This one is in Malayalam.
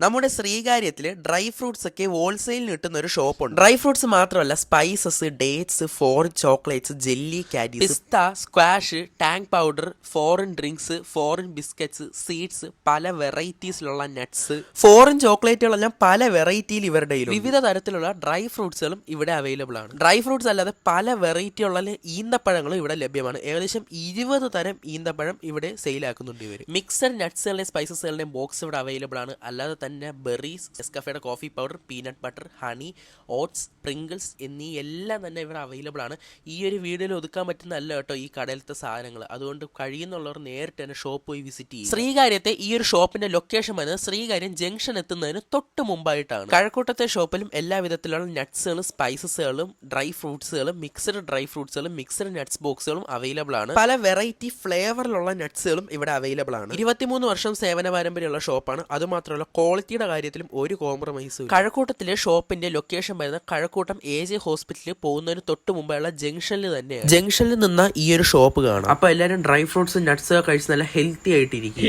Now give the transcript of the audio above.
നമ്മുടെ ശ്രീകാര്യത്തിൽ ഡ്രൈ ഫ്രൂട്ട്സ് ഒക്കെ ഹോൾസെയിലിന് കിട്ടുന്ന ഒരു ഷോപ്പുണ്ട്. ഡ്രൈ ഫ്രൂട്ട്സ് മാത്രമല്ല, spices, dates, foreign chocolates, jelly candies, pista, squash, Tang powder, foreign drinks, foreign biscuits, seeds, പല വെറൈറ്റീസിലുള്ള നട്ട്സ്, ഫോറിൻ ചോക്ലേറ്റുകളെല്ലാം പല വെറൈറ്റിയിൽ ഇവരുടെ വിവിധ തരത്തിലുള്ള ഡ്രൈ ഫ്രൂട്ട്സുകളും ഇവിടെ അവൈലബിൾ ആണ്. ഡ്രൈ ഫ്രൂട്ട്സ് അല്ലാതെ പല വെറൈറ്റി ഉള്ള ഈന്തപ്പഴങ്ങളും ഇവിടെ ലഭ്യമാണ്. ഏകദേശം 20 തരം ഈന്തപ്പഴം ഇവിടെ സെയിലാക്കുന്നുണ്ട് ഇവർ. മിക്സഡ് നട്ട്സുകളുടെയും സ്പൈസസുകളുടെയും ബോക്സ് ഇവിടെ അവൈലബിൾ ആണ്. അല്ലാതെ തന്നെ ബെറീസ്, നെസ്കഫേയുടെ coffee powder, peanut butter, honey, oats, sprinkles എന്നീ എല്ലാം തന്നെ ഇവിടെ അവൈലബിൾ ആണ്. ഈ ഒരു വീഡിയോയിൽ ഒതുക്കാൻ പറ്റുന്നതല്ല കേട്ടോ ഈ കടയിലത്തെ സാധനങ്ങൾ. അതുകൊണ്ട് കഴിയുന്നുള്ളവർ നേരിട്ട് തന്നെ ഷോപ്പ് പോയി വിസിറ്റ് ചെയ്യും. ശ്രീകാര്യത്തെ ഈ ഒരു ഷോപ്പിന്റെ ലൊക്കേഷൻ വരുന്നത് ശ്രീകാര്യം ജംഗ്ഷൻ എത്തുന്നതിന് തൊട്ട് മുമ്പായിട്ടാണ്. കഴക്കൂട്ടത്തെ ഷോപ്പിലും എല്ലാ വിധത്തിലുള്ള നട്ട്സുകളും സ്പൈസസുകളും ഡ്രൈ ഫ്രൂട്ട്സുകളും മിക്സഡ് ഡ്രൈ ഫ്രൂട്ട്സുകളും മിക്സഡ് നട്ട്സ് ബോക്സുകളും അവൈലബിൾ ആണ്. പല വെറൈറ്റി ഫ്ലേവറിലുള്ള നട്ട്സുകളും ഇവിടെ അവൈലബിൾ ആണ്. 23 വർഷം സേവന പാരമ്പര്യമുള്ള ഷോപ്പാണ്. അതുമാത്രമല്ല ക്വാളിറ്റിയുടെ കാര്യത്തിലും ഒരു കോംപ്രമൈസും. കഴക്കൂട്ടത്തിലെ ഷോപ്പിന്റെ ലൊക്കേഷൻ വരുന്നത് കഴക്കൂട്ടം AJ ഹോസ്പിറ്റലിൽ പോകുന്നതിന് തൊട്ട് മുമ്പുള്ള ജംഗ്ഷനിൽ തന്നെയാണ്. ജംഗ്ഷനിൽ നിന്ന് ഈ ഒരു ഷോപ്പ് കാണാം. അപ്പൊ എല്ലാവരും ഡ്രൈ ഫ്രൂട്ട്സ് നട്ട്സ് കഴിച്ച് നല്ല ഹെൽത്തി ആയിട്ടിരിക്കും.